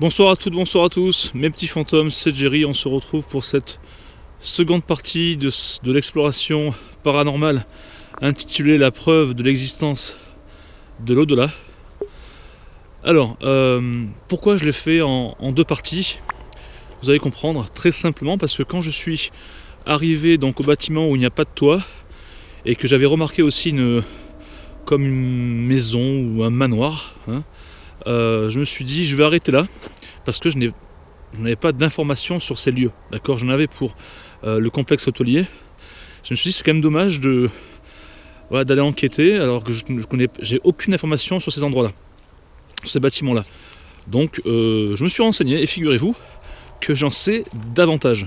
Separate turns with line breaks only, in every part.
Bonsoir à toutes, bonsoir à tous, mes petits fantômes, c'est Jerry. On se retrouve pour cette seconde partie de l'exploration paranormale intitulée La preuve de l'existence de l'au-delà. Alors, pourquoi je l'ai fait en deux parties? Vous allez comprendre très simplement parce que quand je suis arrivé donc au bâtiment où il n'y a pas de toit et que j'avais remarqué aussi comme une maison ou un manoir, je me suis dit je vais arrêter là parce que je n'avais pas d'informations sur ces lieux. D'accord, j'en avais pour le complexe hôtelier. Je me suis dit c'est quand même dommage d'aller enquêter alors que j'ai aucune information sur ces endroits-là, sur ces bâtiments-là. Donc je me suis renseigné et figurez-vous que j'en sais davantage.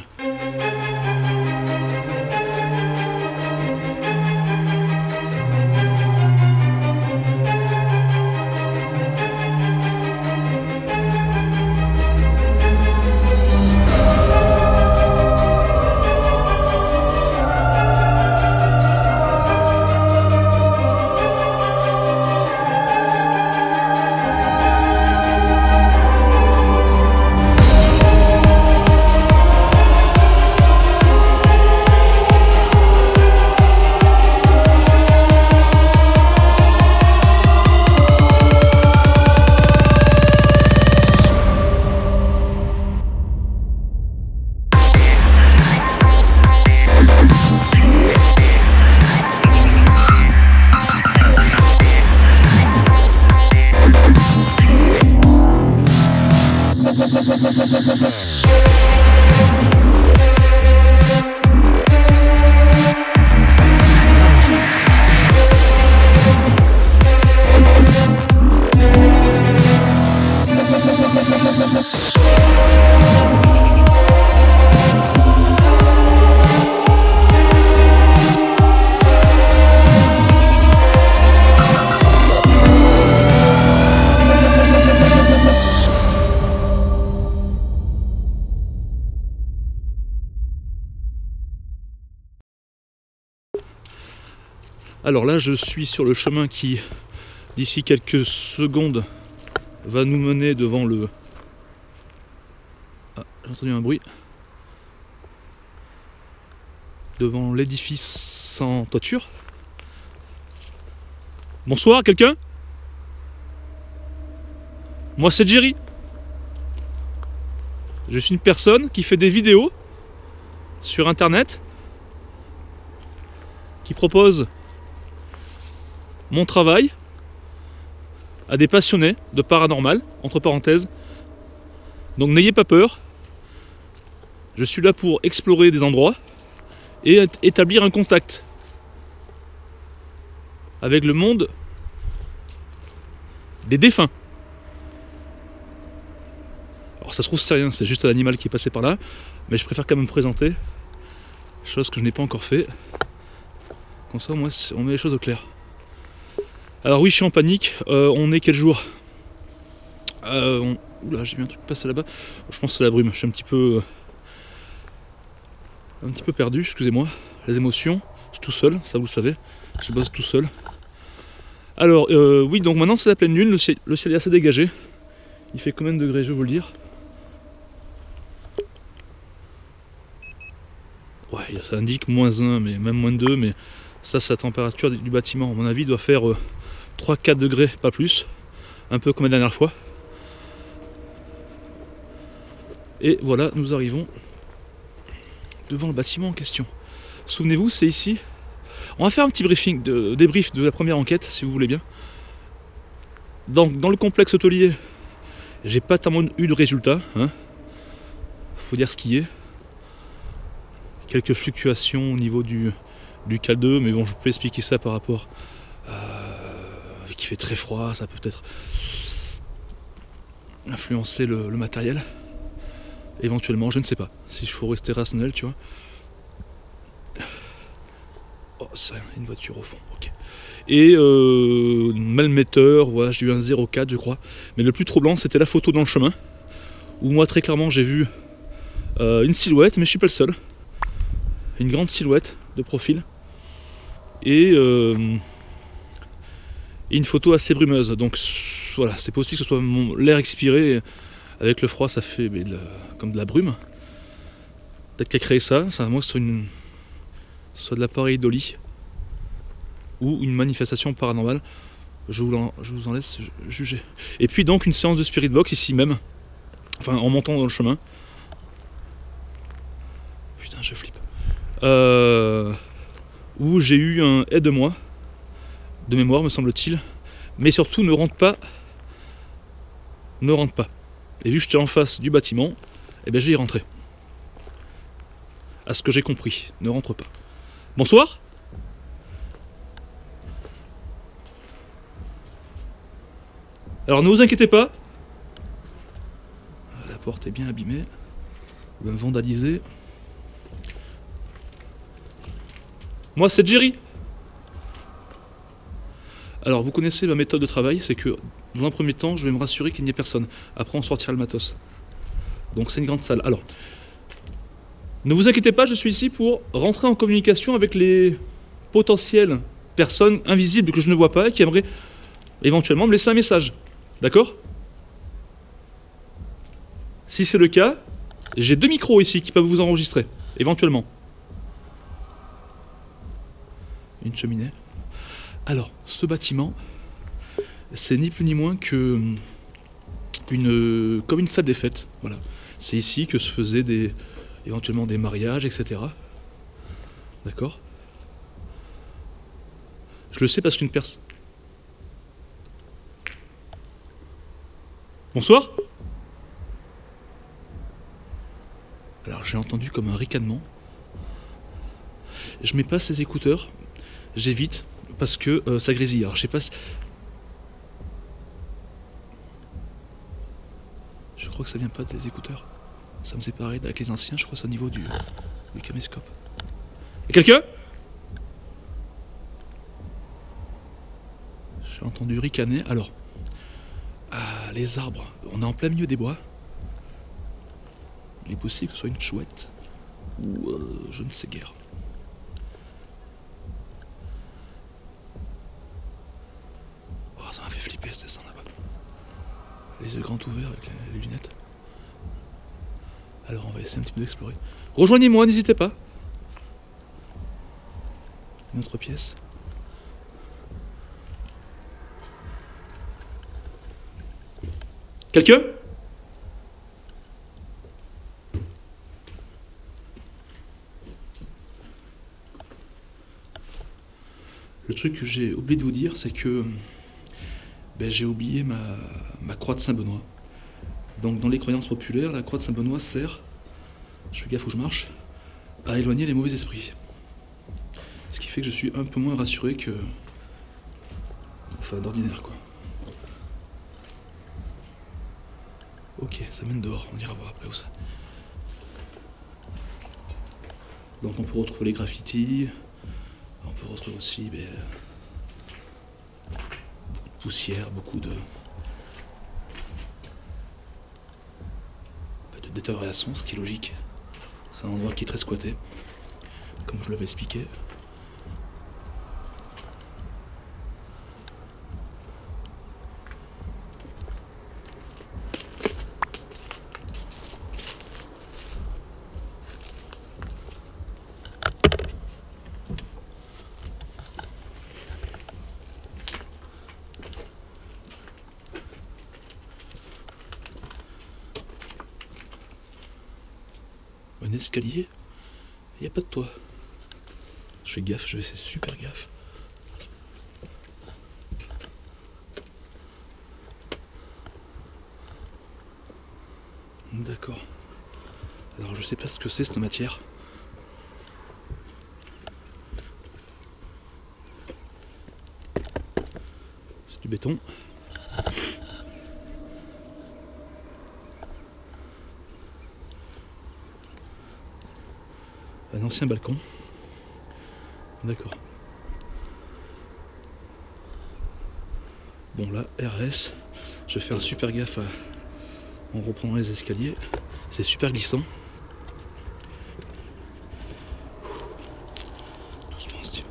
Alors là, je suis sur le chemin qui, d'ici quelques secondes, va nous mener devant le... Ah, j'ai entendu un bruit. Devant l'édifice sans toiture. Bonsoir, quelqu'un? Moi, c'est Jerry. Je suis une personne qui fait des vidéos sur Internet, qui propose mon travail à des passionnés de paranormal, entre parenthèses. Donc n'ayez pas peur. Je suis là pour explorer des endroits et établir un contact avec le monde des défunts. Alors ça se trouve c'est rien, c'est juste un animal qui est passé par là, mais je préfère quand même me présenter, chose que je n'ai pas encore fait. Comme ça, moi, on met les choses au clair. Alors oui, je suis en panique. On est quel jour? Oula, j'ai vu un truc passer là-bas. Je pense que c'est la brume. Je suis un petit peu perdu, excusez-moi. Les émotions. Je suis tout seul, ça vous le savez. Je bosse tout seul. Alors, oui, donc maintenant c'est la pleine lune. Le ciel est assez dégagé. Il fait combien de degrés, je vais vous le dire. Ouais, ça indique -1, mais même -2. Mais ça, c'est la température du bâtiment. À mon avis, il doit faire 3-4 degrés, pas plus, un peu comme la dernière fois. Et voilà, nous arrivons devant le bâtiment en question. Souvenez-vous, c'est ici. On va faire un petit débrief de la première enquête, si vous voulez bien. Dans le complexe hôtelier, j'ai pas tellement eu de résultats. Faut dire ce qui est. Quelques fluctuations au niveau du Cal2, mais bon, je peux expliquer ça par rapport qui fait très froid, ça peut peut-être influencer le matériel. Éventuellement, je ne sais pas. Si il faut rester rationnel, tu vois. Oh, c'est une voiture au fond, ok. Et malmetteur, voilà, j'ai eu un 0,4 je crois. Mais le plus troublant, c'était la photo dans le chemin, où moi très clairement j'ai vu une silhouette, mais je suis pas le seul. Une grande silhouette de profil. Et une photo assez brumeuse, donc voilà, c'est possible que ce soit l'air expiré Avec le froid, ça fait comme de la brume. Peut-être qu'elle a créé ça, à moins que ce soit de l'appareil Dolly ou une manifestation paranormale. Je vous en laisse juger. Et puis donc une séance de Spirit Box ici même, enfin en montant dans le chemin. Putain, je flippe. Où j'ai eu un aide-moi de mémoire, me semble-t-il. Mais surtout, ne rentre pas. Ne rentre pas. Et vu que j'étais en face du bâtiment, eh ben je vais y rentrer. À ce que j'ai compris, ne rentre pas. Bonsoir. Alors ne vous inquiétez pas. La porte est bien abîmée. Ou même vandalisée. Moi c'est Jerry. Alors vous connaissez ma méthode de travail, c'est que dans un premier temps je vais me rassurer qu'il n'y ait personne. Après on sortira le matos. Donc c'est une grande salle. Alors, ne vous inquiétez pas, je suis ici pour rentrer en communication avec les potentielles personnes invisibles que je ne vois pas et qui aimeraient éventuellement me laisser un message. D'accord? Si c'est le cas, j'ai 2 micros ici qui peuvent vous enregistrer, éventuellement. Une cheminée. Alors, ce bâtiment, c'est ni plus ni moins que comme une salle des fêtes. Voilà. C'est ici que se faisaient éventuellement des mariages, etc. D'accord? Je le sais parce qu'une personne... Bonsoir. Alors j'ai entendu comme un ricanement. Je mets pas ces écouteurs, j'évite parce que ça grésille. Alors je sais pas si... Je crois que ça vient pas des écouteurs. Ça me faisait pareil avec les anciens, je crois que c'est au niveau du caméscope. Et quelqu'un? J'ai entendu ricaner. Alors, les arbres, on est en plein milieu des bois. Il est possible que ce soit une chouette ou je ne sais guère. Oh, ça m'a fait flipper ce dessin là-bas. Les yeux grands ouverts avec les lunettes. Alors on va essayer un petit peu d'explorer. Rejoignez-moi, n'hésitez pas. Une autre pièce. Quelqu'un? Le truc que j'ai oublié de vous dire, c'est que j'ai oublié ma croix de Saint-Benoît. Donc dans les croyances populaires, la croix de Saint-Benoît sert, je fais gaffe où je marche, à éloigner les mauvais esprits. Ce qui fait que je suis un peu moins rassuré que... Enfin, d'ordinaire, quoi. Ok, ça mène dehors, on ira voir après où ça. Donc on peut retrouver les graffitis, on peut retrouver aussi beaucoup de poussière, beaucoup de détérioration, ce qui est logique. C'est un endroit qui est très squatté, comme je l'avais expliqué. Un escalier, il n'y a pas de toit. Je fais gaffe, je vais faire super gaffe. D'accord. Alors je sais pas ce que c'est cette matière. C'est du béton. Un ancien balcon. D'accord. Bon là, RS, je vais faire super gaffe en reprenant les escaliers. C'est super glissant. Doucement, Steve.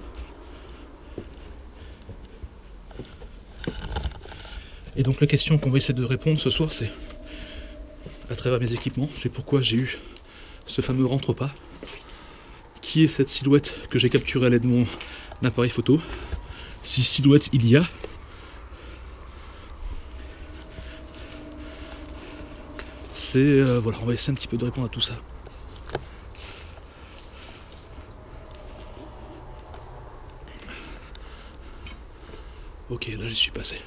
Et donc la question qu'on va essayer de répondre ce soir, c'est travers mes équipements. C'est pourquoi j'ai eu ce fameux rentre-pas, qui est cette silhouette que j'ai capturée à l'aide de mon appareil photo. Si silhouette il y a, c'est voilà, on va essayer un petit peu de répondre à tout ça. Ok, là j'y suis passé.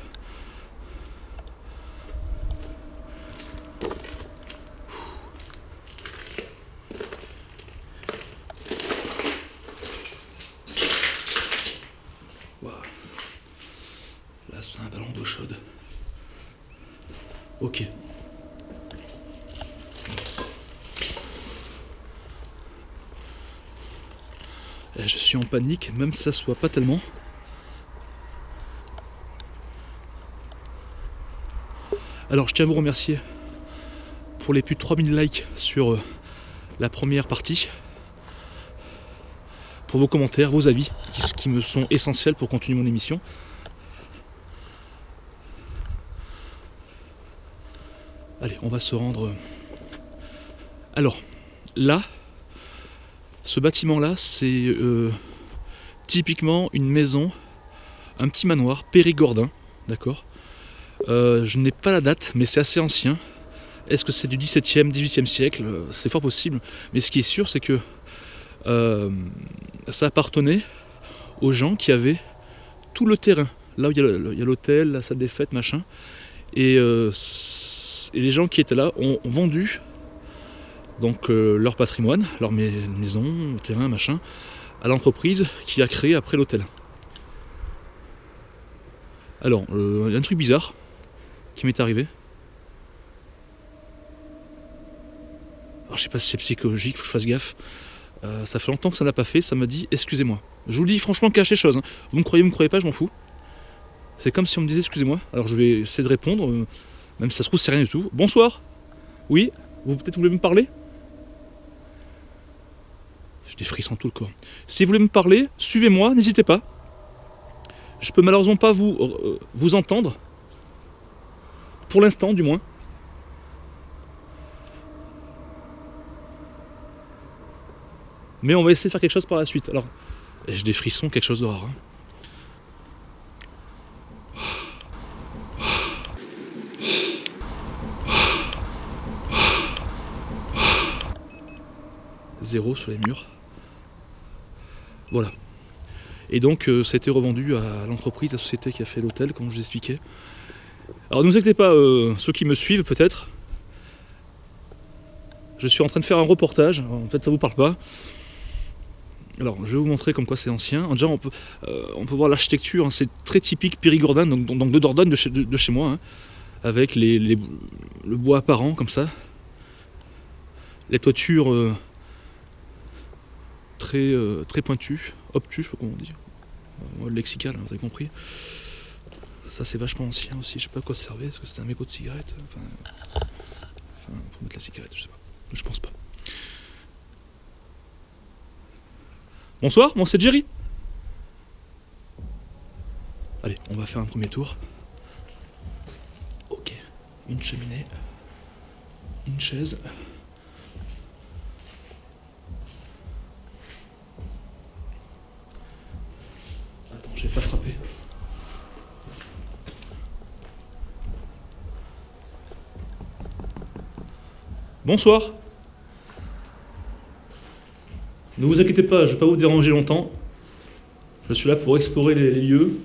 Wow. Là c'est un ballon d'eau chaude. Ok. Là, je suis en panique, même si ça soit pas tellement. Alors je tiens à vous remercier pour les plus de 3000 likes sur la première partie, pour vos commentaires, vos avis, qui me sont essentiels pour continuer mon émission. Allez, on va se rendre... Alors, là, ce bâtiment-là, c'est typiquement une maison, un petit manoir périgordin, d'accord ? Je n'ai pas la date, mais c'est assez ancien. Est-ce que c'est du 17e, 18e siècle? C'est fort possible. Mais ce qui est sûr, c'est que ça appartenait aux gens qui avaient tout le terrain. Là où il y a l'hôtel, la salle des fêtes, machin. Et les gens qui étaient là ont vendu donc, leur patrimoine, leur maison, terrain, machin, à l'entreprise qui a créé après l'hôtel. Alors, il y a un truc bizarre qui m'est arrivé. Alors, je sais pas si c'est psychologique, faut que je fasse gaffe. Ça fait longtemps que ça n'a pas fait, ça m'a dit excusez-moi. Je vous le dis franchement, cache les choses. Hein. Vous me croyez pas, je m'en fous. C'est comme si on me disait excusez-moi. Alors je vais essayer de répondre, même si ça se trouve c'est rien du tout. Bonsoir. Oui, peut-être vous voulez me parler? J'ai des frissons tout le corps. Si vous voulez me parler, suivez-moi, n'hésitez pas. Je peux malheureusement pas vous entendre. Pour l'instant, du moins. Mais on va essayer de faire quelque chose par la suite. Alors, j'ai des frissons, quelque chose de rare. Hein. Zéro sur les murs. Voilà. Et donc, ça a été revendu à l'entreprise, la société qui a fait l'hôtel, comme je vous expliquais. Alors, ne vous inquiétez pas, ceux qui me suivent, peut-être. Je suis en train de faire un reportage. Peut-être ça vous parle pas. Alors, je vais vous montrer comme quoi c'est ancien. Déjà, on peut voir l'architecture. Hein, c'est très typique périgordin, donc de Dordogne, de chez moi, hein, avec le bois apparent, comme ça. Les toitures très pointues, obtus, je sais pas comment on dit. Lexical, hein, vous avez compris. Ça, c'est vachement ancien aussi. Je sais pas à quoi ça servait. Est-ce que c'était un mégot de cigarette? Enfin, pour mettre la cigarette, je sais pas. Je pense pas. Bonsoir, moi c'est Jerry. Allez, on va faire un premier tour. Ok, une cheminée, une chaise. Attends, j'ai pas frappé. Bonsoir. Ne vous inquiétez pas, je ne vais pas vous déranger longtemps. Je suis là pour explorer les lieux,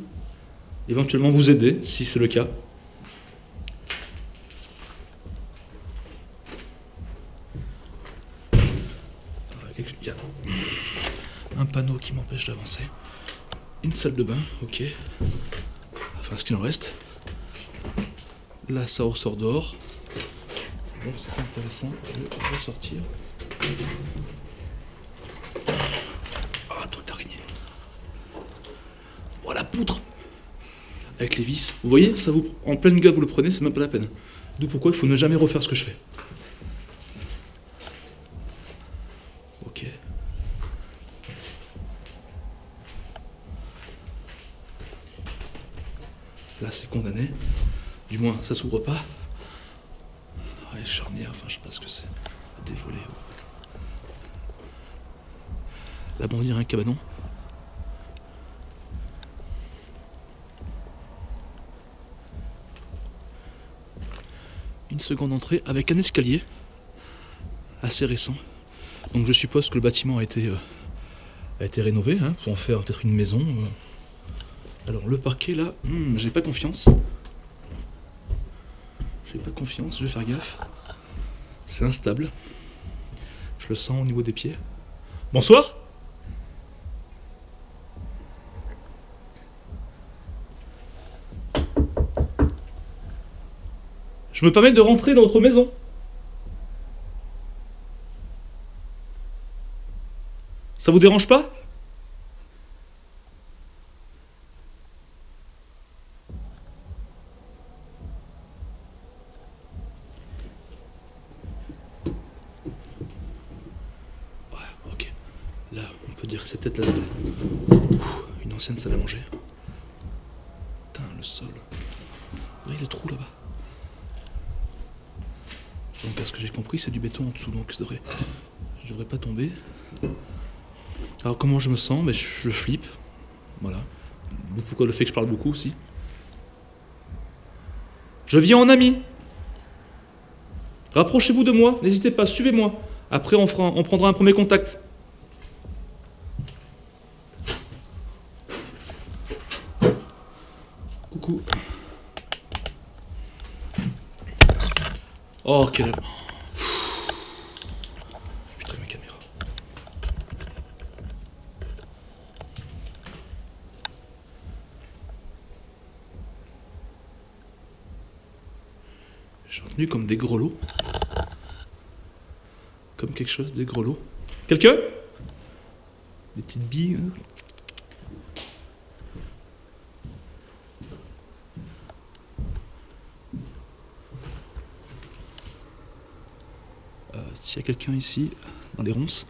éventuellement vous aider, si c'est le cas. Il y a un panneau qui m'empêche d'avancer. Une salle de bain, ok. Enfin, ce qu'il en reste. Là, ça ressort dehors. Donc, c'est intéressant. Je vais ressortir. Ah, truc d'araignée. Voilà, poutre. Avec les vis. Vous voyez, ça vous en pleine gueule, vous le prenez, c'est même pas la peine. D'où pourquoi il faut ne jamais refaire ce que je fais. Ok. Là, c'est condamné. Du moins, ça s'ouvre pas. Ouais, charnière, enfin je sais pas ce que c'est. Dévolé. Là, bon, on dirait un cabanon. Une seconde entrée avec un escalier assez récent. Donc je suppose que le bâtiment a été rénové hein, pour en faire peut-être une maison. Alors le parquet là, j'ai pas confiance. J'ai pas confiance, je vais faire gaffe. C'est instable. Je le sens au niveau des pieds. Bonsoir. Je me permets de rentrer dans votre maison. Ça vous dérange pas? Ouais, ok. Là, on peut dire que c'est peut-être la salle. Une ancienne salle à manger. Putain, le sol. Oui, les trous là-bas. Donc, à ce que j'ai compris, c'est du béton en dessous, donc je devrais pas tomber. Alors, comment je me sens? Je flippe. Voilà. Pourquoi le fait que je parle beaucoup aussi. Je viens en ami. Rapprochez-vous de moi, n'hésitez pas, suivez-moi. Après, on prendra un premier contact. Coucou. Oh, quelle... Putain, ma caméra. J'ai retenu comme des grelots. Comme quelque chose, des grelots. Quelqu'un? Des petites billes. Hein. S'il y a quelqu'un ici, dans les ronces,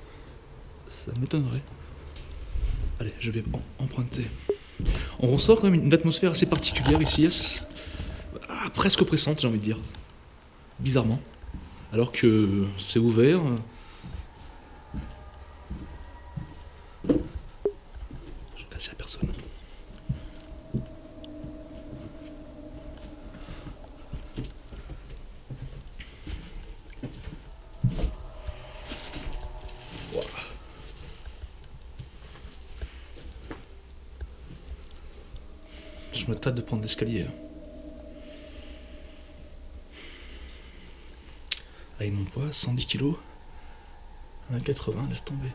ça m'étonnerait. Allez, je vais emprunter. On ressort quand même une atmosphère assez particulière ici, presque oppressante, j'ai envie de dire. Bizarrement. Alors que c'est ouvert. Je casse à personne. Je me tâte de prendre l'escalier. Avec mon poids, 110 kg, 1,80, laisse tomber.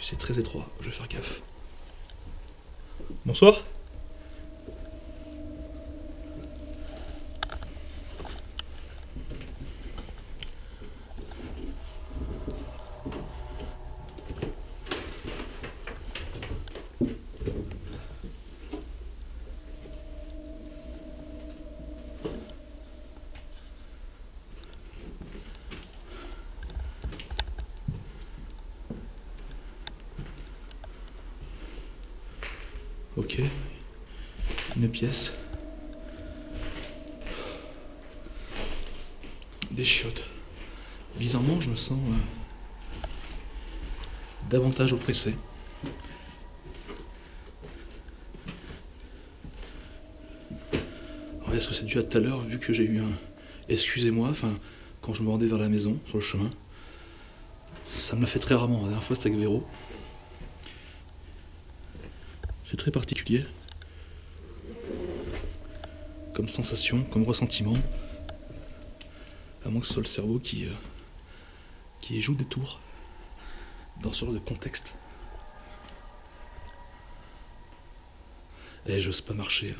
C'est très étroit, je vais faire gaffe. Bonsoir. Ok, une pièce, des chiottes. Bizarrement, je me sens davantage oppressé. Alors, est-ce que c'est dû à tout à l'heure, vu que j'ai eu un... Excusez-moi, enfin, quand je me rendais vers la maison, sur le chemin, ça me l'a fait très rarement. La dernière fois, c'était avec Véro. C'est très particulier. Comme sensation, comme ressentiment. À moins que ce soit le cerveau qui joue des tours dans ce genre de contexte. Et j'ose pas marcher.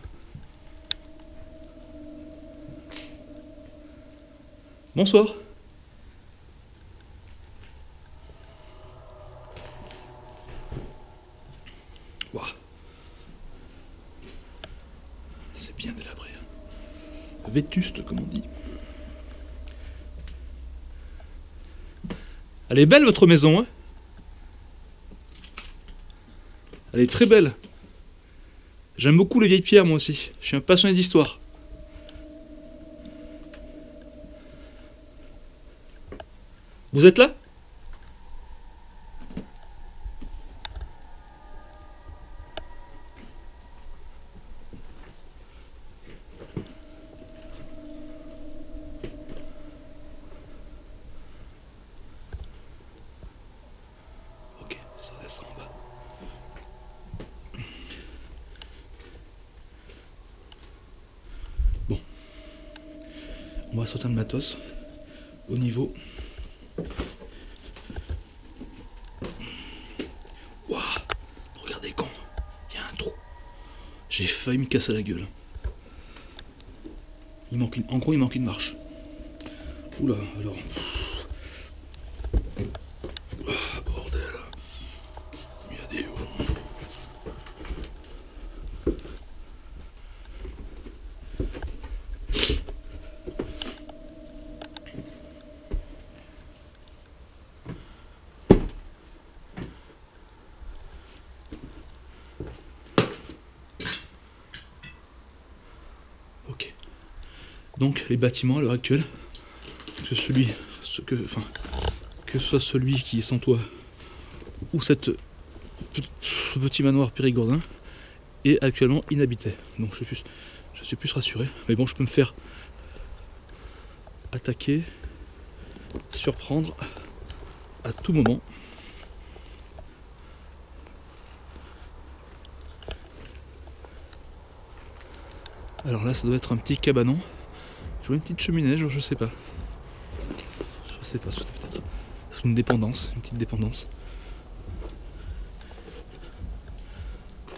Bonsoir. Ouah. C'est bien délabré. Vétuste, comme on dit. Elle est belle, votre maison, hein? Elle est très belle. J'aime beaucoup les vieilles pierres, moi aussi. Je suis un passionné d'histoire. Vous êtes là? Ok, ça descend en bas. Bon. On va sortir le matos au niveau. Waouh, regardez quand il y a un trou. J'ai failli me casser la gueule. En gros, il manque une marche. Oula, alors. Ah, bordel. Il y a des hauts. Ok. Donc les bâtiments à l'heure actuelle, que ce soit celui qui est sans toit ou ce petit manoir périgourdin est actuellement inhabité. Donc je suis plus rassuré. Mais bon, je peux me faire attaquer, surprendre à tout moment. Alors là, ça doit être un petit cabanon. Je vois une petite cheminée, je sais pas. Je sais pas, c'est peut-être une dépendance, une petite dépendance.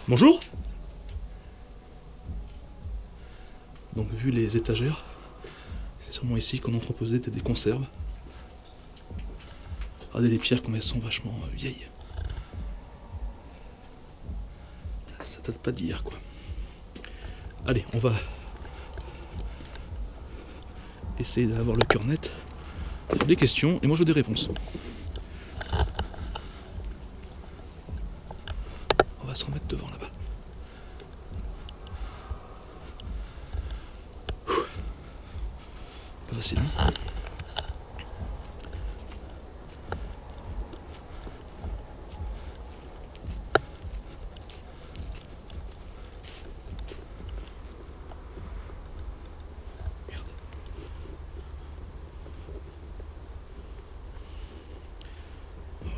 Bonjour. Donc vu les étagères, c'est sûrement ici qu'on entreposait des conserves. Regardez les pierres comme elles sont vachement vieilles. Ça date pas d'hier quoi. Allez, on va essayer d'avoir le cœur net. Des questions et moi je veux des réponses. On va se remettre devant là-bas. Pas facile, hein?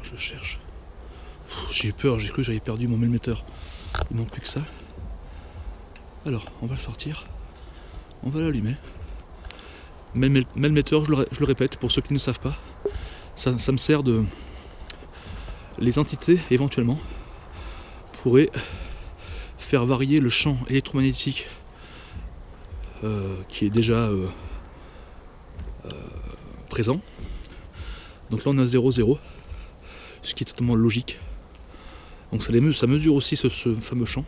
Je cherche. J'ai eu peur, j'ai cru que j'avais perdu mon melmetteur. Il manque plus que ça. Alors, on va le sortir. On va l'allumer. Melmetteur, je le répète, pour ceux qui ne savent pas, ça me sert de... Les entités, éventuellement, pourraient faire varier le champ électromagnétique qui est déjà présent. Donc là, on a 0,0. Ce qui est totalement logique. Donc ça mesure aussi ce fameux champ.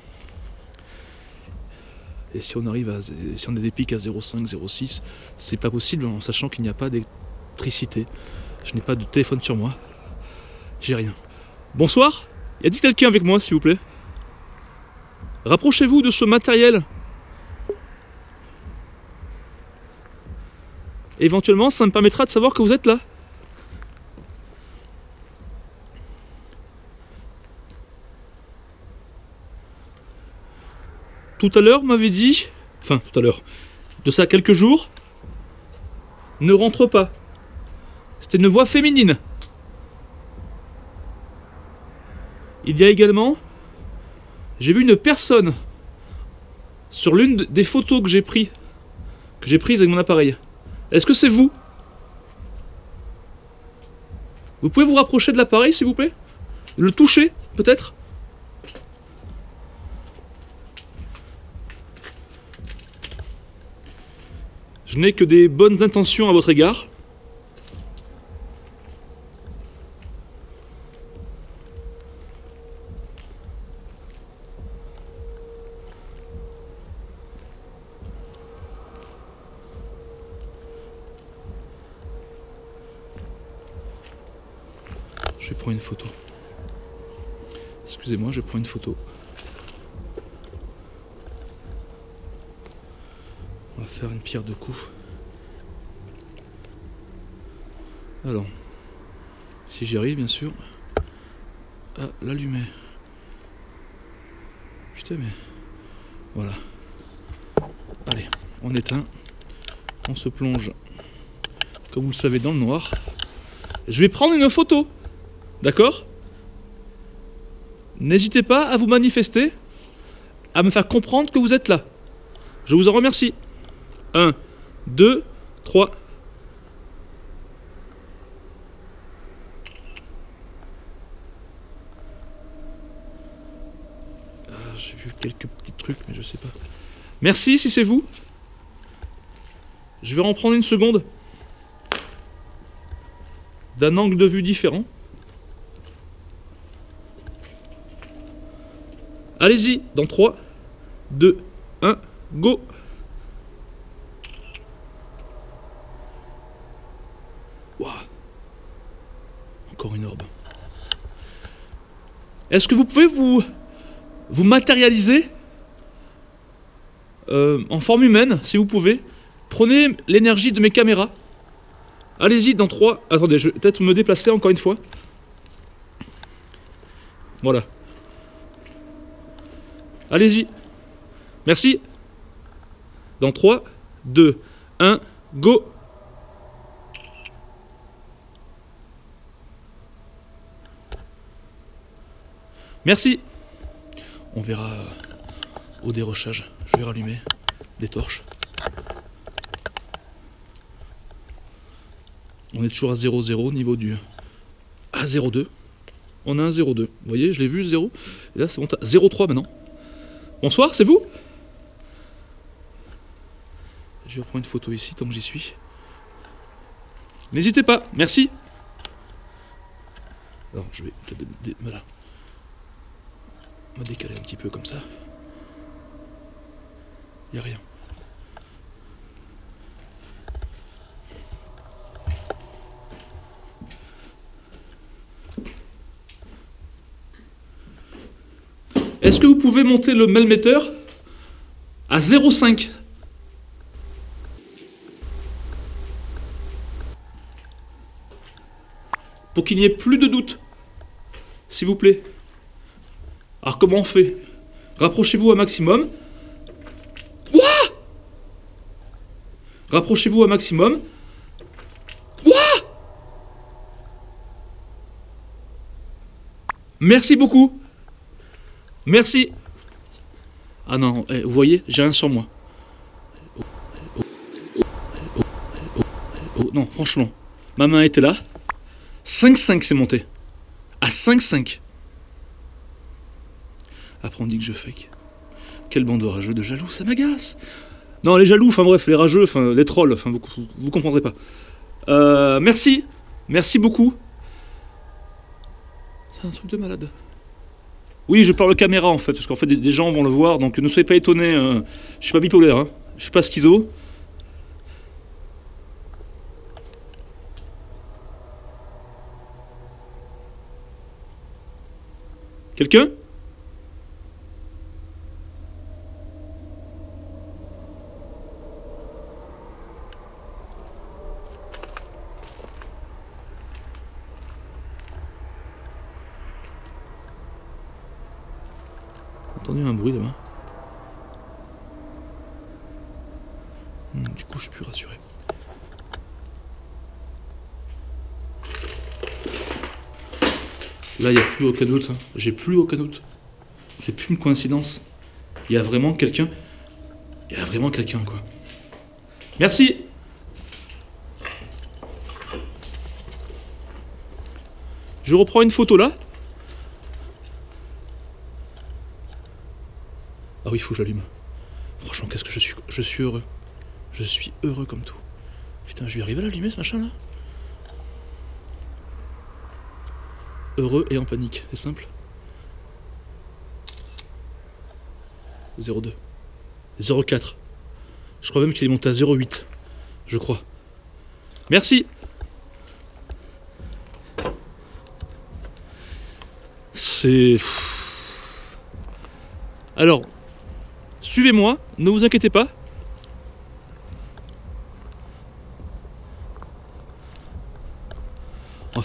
Et si on arrive si on a des pics à 0,5, 0,6, c'est pas possible en sachant qu'il n'y a pas d'électricité. Je n'ai pas de téléphone sur moi. J'ai rien. Bonsoir. Y a-t-il quelqu'un avec moi, s'il vous plaît? Rapprochez-vous de ce matériel. Éventuellement, ça me permettra de savoir que vous êtes là. Tout à l'heure, m'avait dit, enfin tout à l'heure, de ça quelques jours, ne rentre pas. C'était une voix féminine. Il y a également, j'ai vu une personne sur l'une des photos que j'ai prises avec mon appareil. Est-ce que c'est vous? Vous pouvez vous rapprocher de l'appareil, s'il vous plaît? Le toucher, peut-être? Je n'ai que des bonnes intentions à votre égard. Je vais prendre une photo. Excusez-moi, je prends une photo. On va faire une pierre de coups. Alors, Si j'y arrive, bien sûr. Ah, l'allumer. Putain, mais... Voilà. Allez, on éteint. On se plonge, comme vous le savez, dans le noir. Je vais prendre une photo. D'accord? N'hésitez pas à vous manifester, à me faire comprendre que vous êtes là. Je vous en remercie. 1, 2, 3. Ah, j'ai vu quelques petits trucs, mais je sais pas. Merci si c'est vous. Je vais en prendre une seconde. D'un angle de vue différent. Allez-y, dans 3, 2, 1, go! Waouh! Encore une orbe. Est-ce que vous pouvez vous matérialiser en forme humaine, si vous pouvez? Prenez l'énergie de mes caméras. Allez-y, dans 3... Attendez, je vais peut-être me déplacer encore une fois. Voilà. Allez-y. Merci. Dans 3, 2, 1, go. Merci. On verra au dérochage. Je vais rallumer les torches. On est toujours à 0,0 niveau du... À 0,2. On a un 0,2. Vous voyez, je l'ai vu, 0. Et là, c'est monté à 0,3 maintenant. Bonsoir, c'est vous? Je vais reprendre une photo ici, tant que j'y suis. N'hésitez pas, merci. Alors, je vais peut-être... Voilà. On va décaler un petit peu comme ça. Il n'y a rien. Est-ce que vous pouvez monter le melmetteur à 0,5? Pour qu'il n'y ait plus de doute. S'il vous plaît. Alors comment on fait? Rapprochez-vous un maximum. Ouah! Rapprochez-vous un maximum. Ouah! Merci beaucoup. Merci. Ah non, vous voyez, j'ai rien sur moi. Oh, non, franchement. Ma main était là. 5,5 c'est monté. À 5,5. Après on dit que je fake. Quel bande de rageux, de jaloux, ça m'agace. Non, les jaloux, enfin bref, les rageux, enfin les trolls, enfin vous comprendrez pas. Merci. Merci beaucoup. C'est un truc de malade. Oui, je parle caméra en fait, parce qu'en fait des gens vont le voir, donc ne soyez pas étonnés. Je suis pas bipolaire, hein. Je suis pas schizo. Quelqu'un? Entendu un bruit là-bas. Du coup, je suis plus rassuré. Là, il n'y a plus aucun doute. Hein. J'ai plus aucun doute. C'est plus une coïncidence. Il y a vraiment quelqu'un. Il y a vraiment quelqu'un, quoi. Merci. Je reprends une photo là. Ah oui, il faut que j'allume. Franchement, qu'est-ce que je suis heureux. Je suis heureux comme tout. Putain, je vais arriver à l'allumer ce machin là. Heureux et en panique, c'est simple. 0,2. 0,4. Je crois même qu'il est monté à 0,8. Je crois. Merci. C'est... Alors, suivez-moi, ne vous inquiétez pas.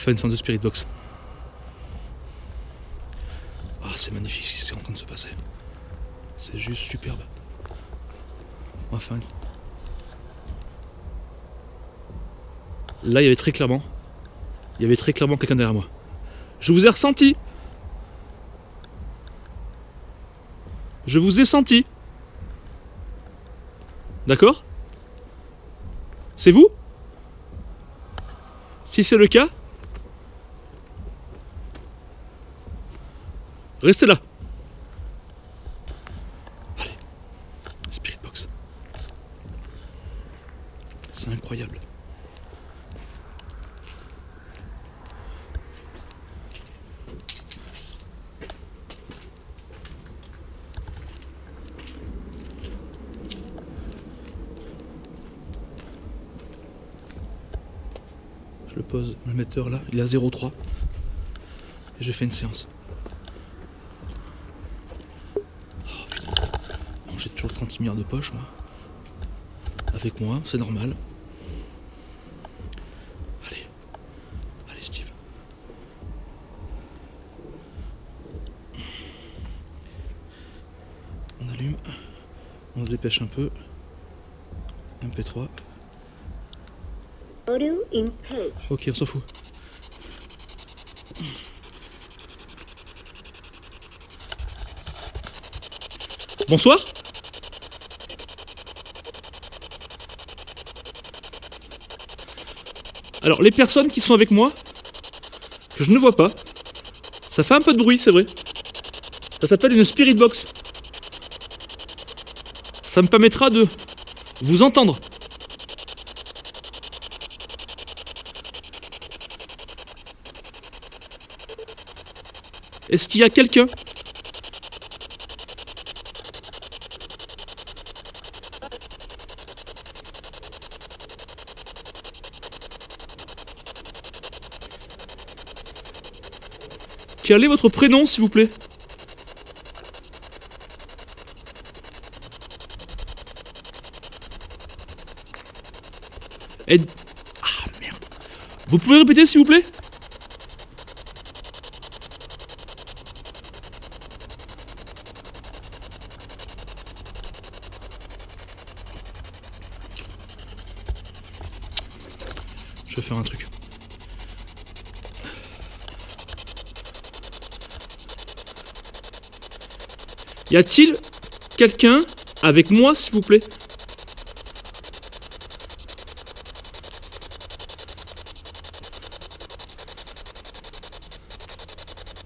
faire une séance de Spirit Box. Ah, c'est magnifique ce qui est en train de se passer. C'est juste superbe. On va faire une... Là, il y avait très clairement quelqu'un derrière moi. Je vous ai ressenti. Je vous ai senti. D'accord? C'est vous? Si c'est le cas, restez là. Allez, Spirit Box. C'est incroyable. Je le pose, le metteur là, il est à 0,3 et je fais une séance. Oh putain. Bon, j'ai toujours 36 milliards de poche moi. Avec moi, c'est normal. Allez, allez Steve. On allume, on se dépêche un peu. MP3. Ok, on s'en fout. Bonsoir. Alors, les personnes qui sont avec moi, que je ne vois pas, ça fait un peu de bruit, c'est vrai. Ça s'appelle une Spirit Box. Ça me permettra de vous entendre. Est-ce qu'il y a quelqu'un ? Quel est votre prénom, s'il vous plaît ? Ah merde. Vous pouvez répéter, s'il vous plaît ? Je vais faire un truc. Y a-t-il quelqu'un avec moi, s'il vous plaît?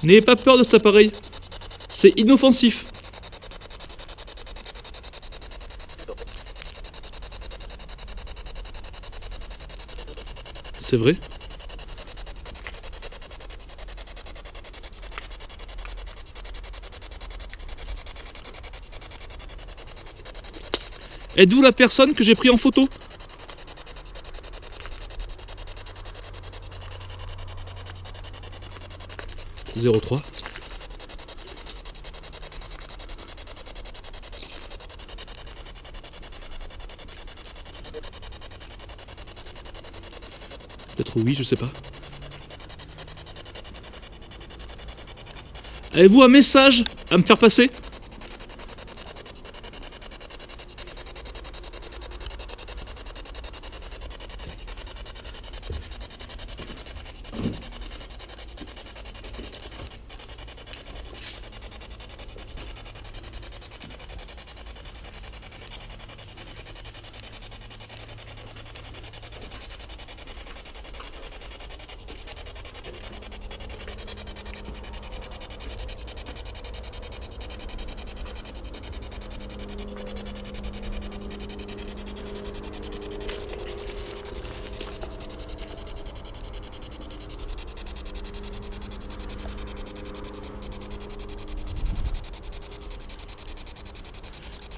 N'ayez pas peur de cet appareil. C'est inoffensif. C'est vrai. Êtes-vous la personne que j'ai pris en photo? « 03 » Peut-être oui, je sais pas. Avez-vous un message à me faire passer?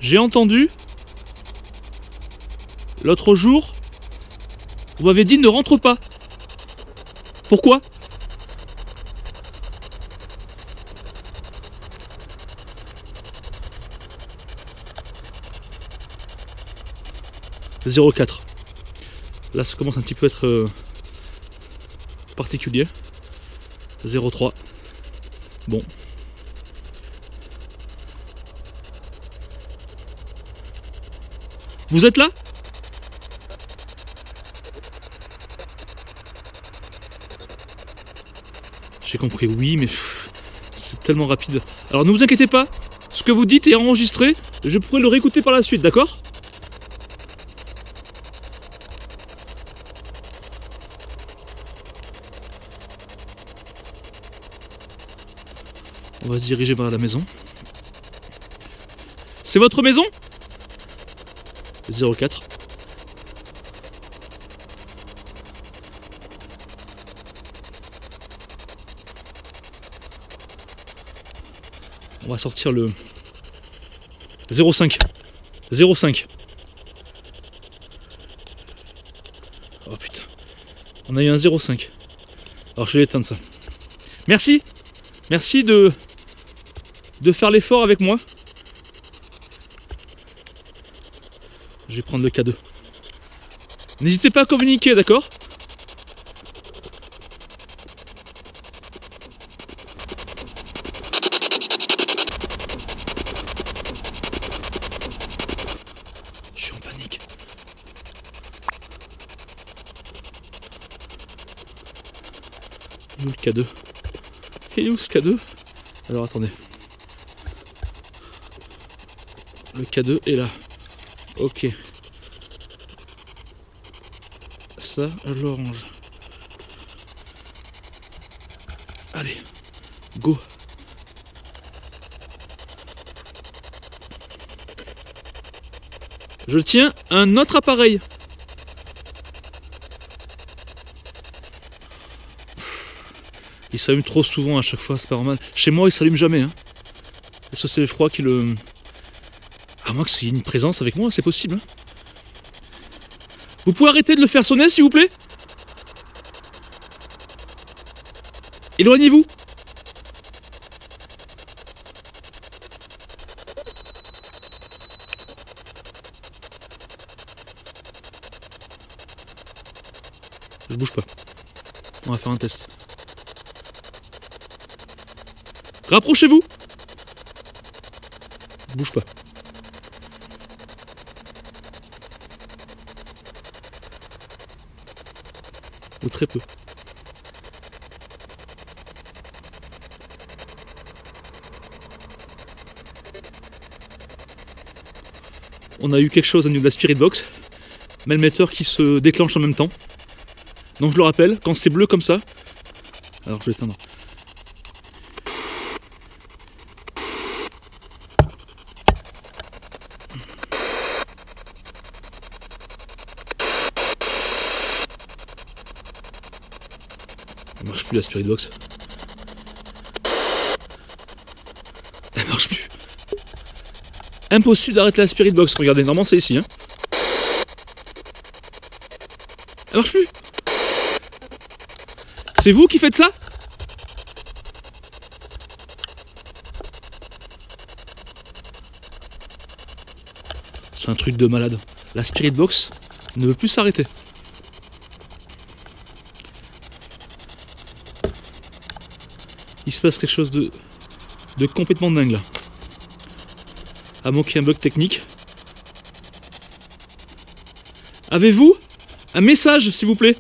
J'ai entendu, l'autre jour, vous m'avez dit ne rentre pas. Pourquoi? « 04 ». Là, ça commence un petit peu à être particulier. 0,3. Bon. Vous êtes là? J'ai compris, oui, mais c'est tellement rapide. Alors ne vous inquiétez pas, ce que vous dites est enregistré, je pourrai le réécouter par la suite, d'accord? On va se diriger vers la maison. C'est votre maison? 04. On va sortir le 05. 05. Oh putain. On a eu un 05. Alors je vais éteindre ça. Merci. Merci de faire l'effort avec moi. Je vais prendre le K2. N'hésitez pas à communiquer, d'accord? Je suis en panique. Il est où le K2? Il est où ce K2? Alors attendez. Le K2 est là. Ok. Ça, l'orange. Allez, go. Je tiens un autre appareil. Il s'allume trop souvent à chaque fois, c'est pas normal. Chez moi, il s'allume jamais. Hein. Est-ce que c'est le froid qui le... À moins que c'est une présence avec moi, c'est possible. Hein. Vous pouvez arrêter de le faire sonner, s'il vous plaît? Éloignez-vous. Je bouge pas. On va faire un test. Rapprochez-vous. Je bouge pas. Ou très peu. On a eu quelque chose au niveau de la Spirit Box. Melmeter qui se déclenche en même temps. Donc je le rappelle, quand c'est bleu comme ça... Alors je vais éteindre. Elle marche plus la Spirit Box. Elle marche plus. Impossible d'arrêter la Spirit Box. Regardez, normalement c'est ici. Hein. Elle marche plus. C'est vous qui faites ça? C'est un truc de malade. La Spirit Box ne veut plus s'arrêter. Il se passe quelque chose de complètement dingue là. À moins qu'il y ait un bug technique. Avez-vous un message, s'il vous plaît?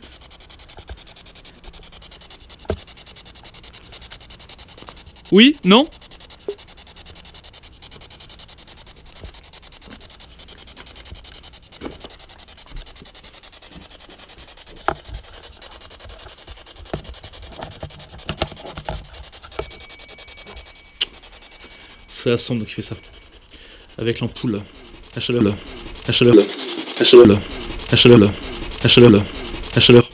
Oui? Non? C'est la sonde qui fait ça. Avec l'ampoule. La chaleur. La chaleur. La chaleur. La chaleur. La chaleur. La chaleur.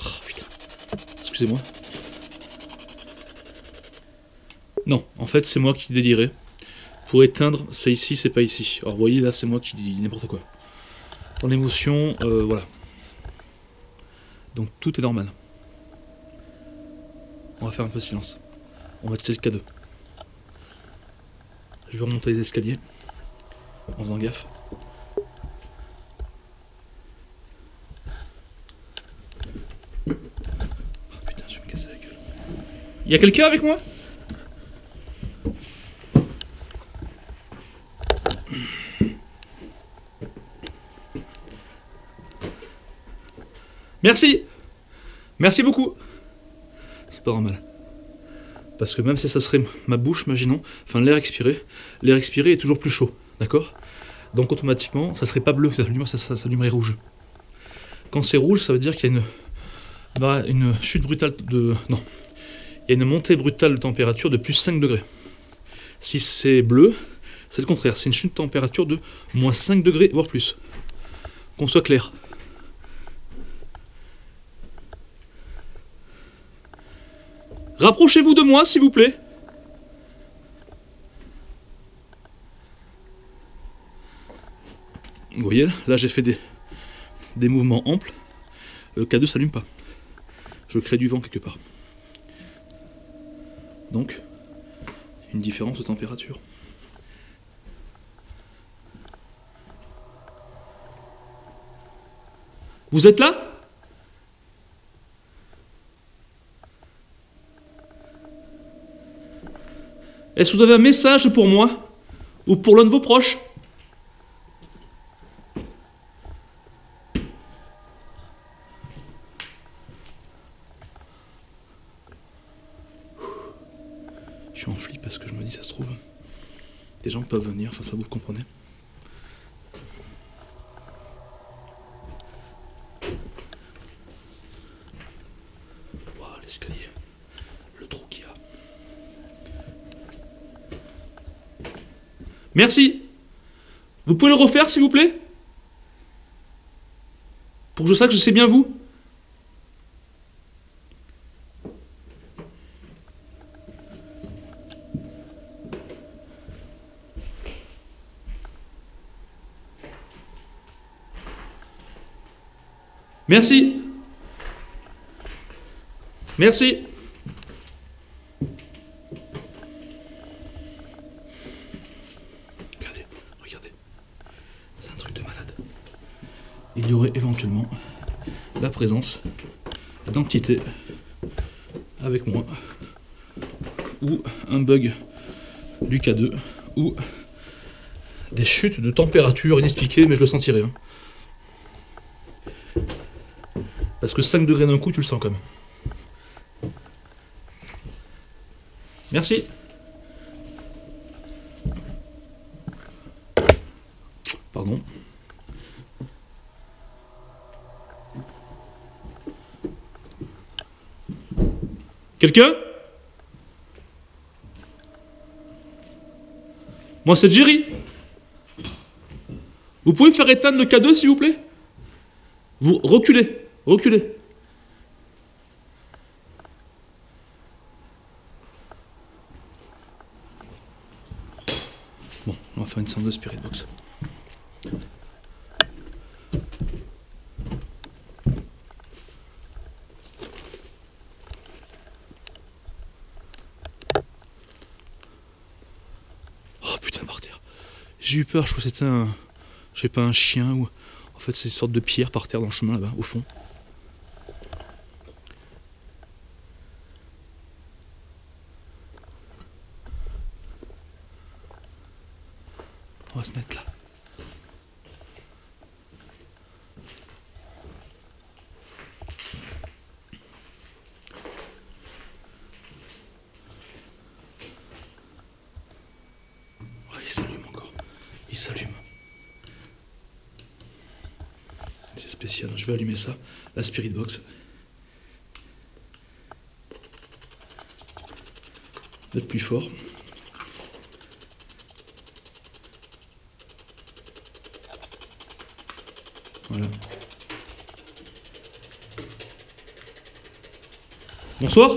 Oh putain. Excusez-moi. Non, en fait c'est moi qui délirais. Pour éteindre, c'est ici, c'est pas ici. Alors vous voyez là, c'est moi qui dis n'importe quoi. Dans l'émotion, voilà. Donc tout est normal. On va faire un peu de silence. On va tester le K2. Je vais remonter les escaliers en faisant gaffe. Oh putain, je vais me casser la gueule. Y'a quelqu'un avec moi? Merci! Merci beaucoup! C'est pas normal. Parce que même si ça serait ma bouche, imaginons, enfin l'air expiré est toujours plus chaud, d'accord? Donc automatiquement, ça serait pas bleu, ça s'allumerait rouge. Quand c'est rouge, ça veut dire qu'il y a une chute brutale de... Non. Il y a une montée brutale de température de plus 5 degrés. Si c'est bleu, c'est le contraire. C'est une chute de température de moins 5 degrés, voire plus. Qu'on soit clair. Rapprochez-vous de moi, s'il vous plaît. Vous voyez, là j'ai fait des mouvements amples. Le K2 s'allume pas. Je crée du vent quelque part. Donc, une différence de température. Vous êtes là ? Est-ce que vous avez un message pour moi? Ou pour l'un de vos proches? Je suis en flip parce que je me dis, ça se trouve, des gens peuvent venir, enfin ça vous comprenez. Waouh, l'escalier, le trou qu'il y a. Merci. Vous pouvez le refaire, s'il vous plaît? Pour que je sache que c'est bien vous. Merci. Merci. Regardez, regardez. C'est un truc de malade. Il y aurait éventuellement la présence d'entités avec moi, ou un bug du K2, ou des chutes de température inexpliquées, mais je le sentirais. Hein. Parce que 5 degrés d'un coup, tu le sens quand même. Merci. Pardon. Quelqu'un? Moi, c'est Jerry. Vous pouvez faire éteindre le K2, s'il vous plaît? Vous reculez. Reculez. Bon, on va faire une séance de Spirit Box. Oh putain, par terre. J'ai eu peur, je crois que c'était un... Je sais pas, un chien ou... En fait, c'est une sorte de pierre par terre dans le chemin là-bas, au fond. On va se mettre là. Ouais, il s'allume encore. Il s'allume. C'est spécial. Je vais allumer ça. La Spirit Box. D'être plus fort. Voilà. Bonsoir.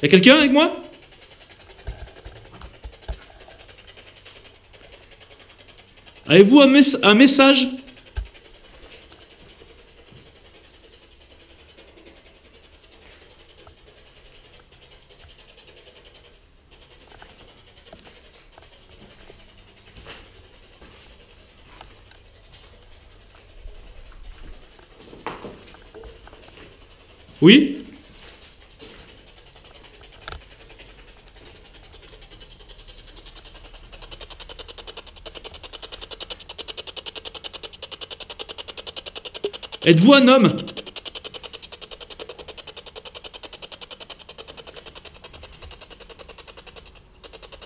Y'a quelqu'un avec moi? Avez-vous un message? Oui? Êtes-vous un homme?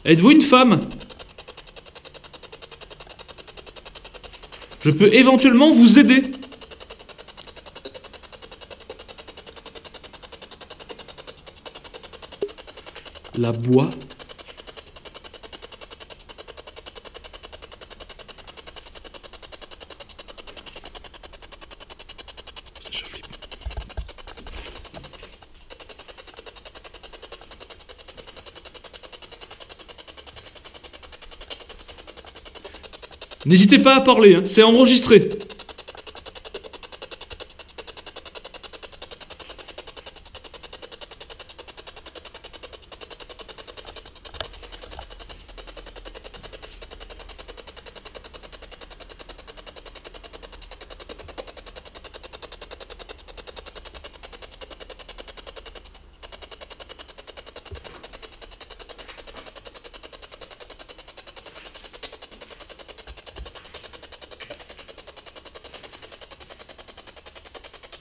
Êtes-vous une femme? Je peux éventuellement vous aider. La bois. Je flippe. N'hésitez pas à parler, hein, c'est enregistré.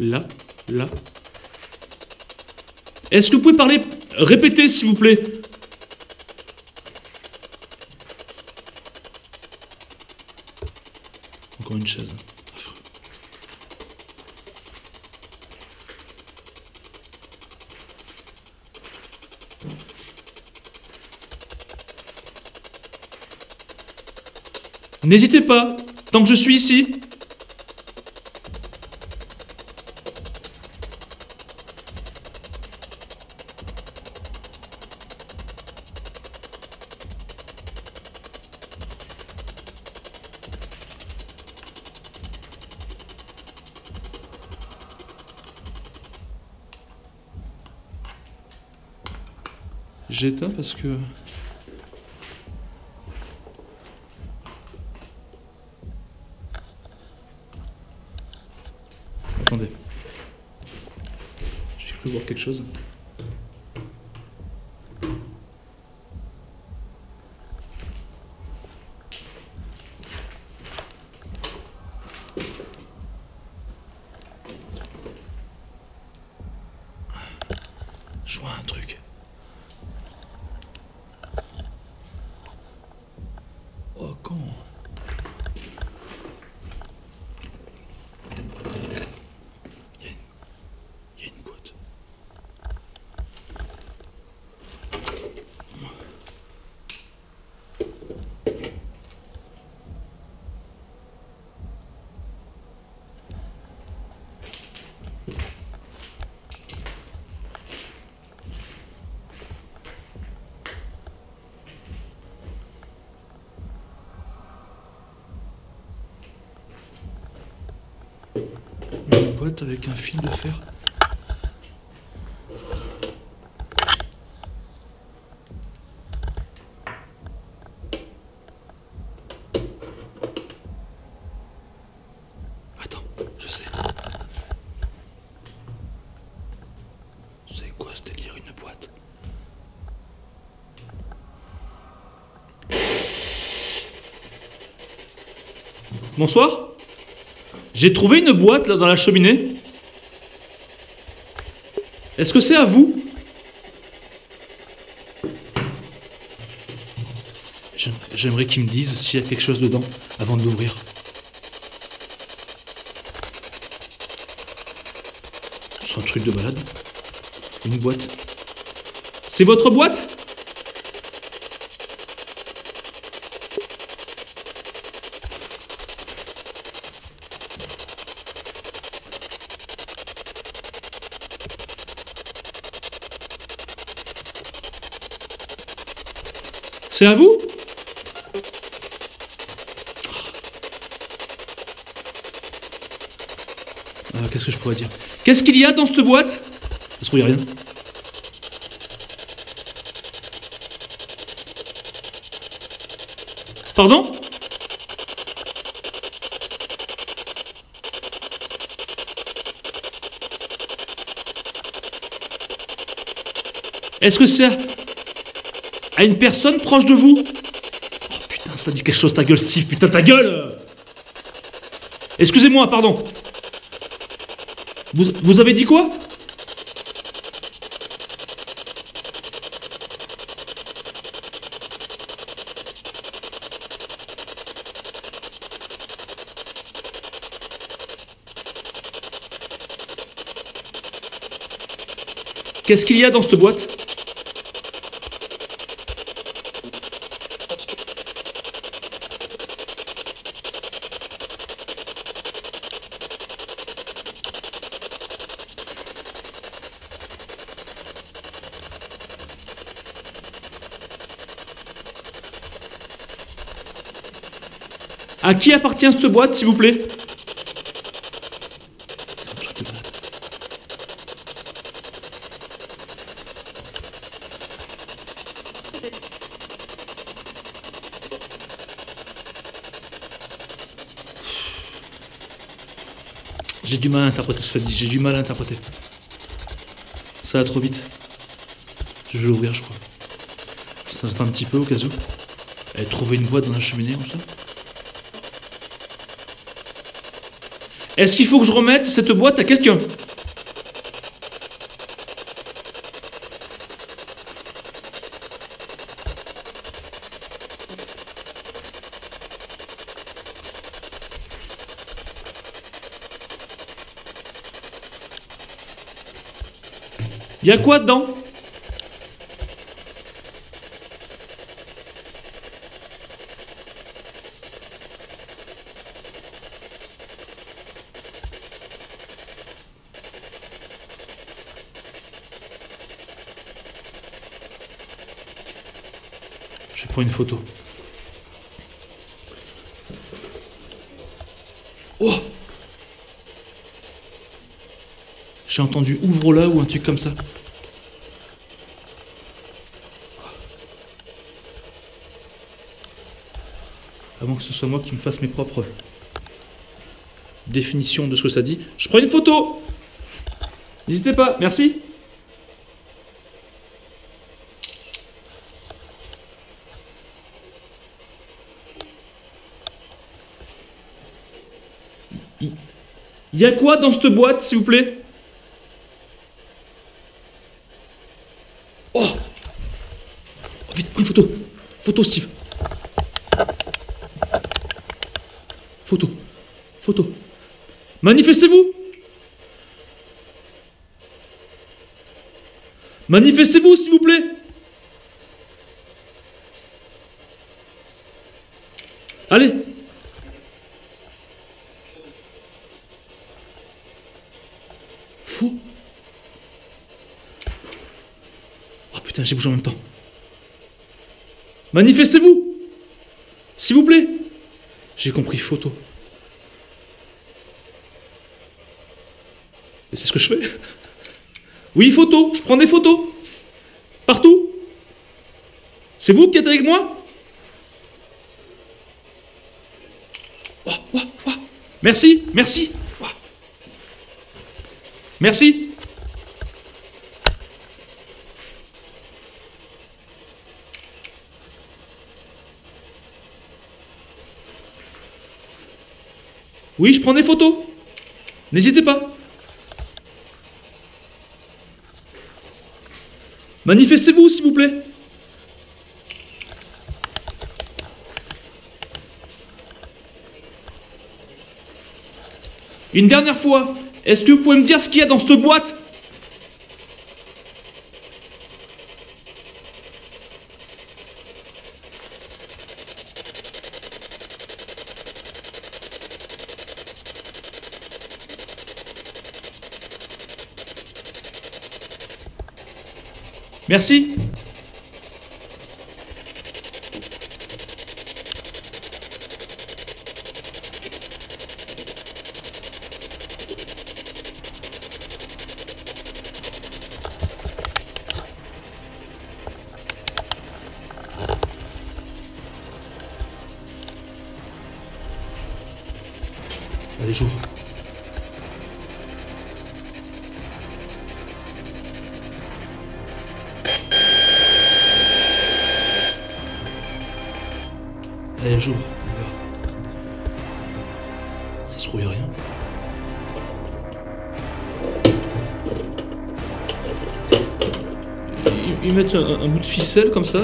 Là, là. Est-ce que vous pouvez parler? Répétez, s'il vous plaît. Encore une chaise. Affreux. N'hésitez pas, tant que je suis ici. J'éteins parce que... Attendez. J'ai cru voir quelque chose. Je vois un truc. Oh, quand? Il y a une boîte. Une boîte avec un fil de fer. Attends, je sais. C'est quoi ce délire, une boîte? Bonsoir. J'ai trouvé une boîte là dans la cheminée. Est-ce que c'est à vous? J'aimerais qu'ils me disent s'il y a quelque chose dedans avant de l'ouvrir. C'est un truc de balade. Une boîte. C'est votre boîte? C'est à vous? Qu'est-ce que je pourrais dire? Qu'est-ce qu'il y a dans cette boîte? Ça se trouve, il n'y a rien. Pardon? Est-ce que c'est à une personne proche de vous? Oh putain, ça dit quelque chose, ta gueule, Steve, putain, ta gueule! Excusez-moi, pardon. Vous avez dit quoi? Qu'est-ce qu'il y a dans cette boîte? À qui appartient cette boîte, s'il vous plaît? J'ai du mal à interpréter ce que ça dit, j'ai du mal à interpréter. Ça va trop vite. Je vais l'ouvrir, je crois. Ça attend un petit peu au cas où. Et trouver une boîte dans la cheminée comme ça. Est-ce qu'il faut que je remette cette boîte à quelqu'un? Il y a quoi dedans? Je prends une photo. Oh! J'ai entendu ouvre-la ou un truc comme ça. Avant que ce soit moi qui me fasse mes propres définitions de ce que ça dit. Je prends une photo! N'hésitez pas, merci! Il y a quoi dans cette boîte, s'il vous plaît? Oh! Oh, vite, prends une photo! Photo, Steve! Photo! Photo! Manifestez-vous! Manifestez-vous, s'il vous plaît! Allez! Faux! Oh putain, j'ai bougé en même temps. Manifestez-vous! S'il vous plaît! J'ai compris, photo. Et c'est ce que je fais. Oui, photo, je prends des photos. Partout. C'est vous qui êtes avec moi? Oh, oh, oh. Merci, merci. Oh. Merci. Oui, je prends des photos. N'hésitez pas. Manifestez-vous, s'il vous plaît. Une dernière fois, est-ce que vous pouvez me dire ce qu'il y a dans cette boîte? Merci. Allez, j'ouvre. Allez, j'ouvre. Ça se trouve, y a rien. Ils mettent un bout de ficelle comme ça.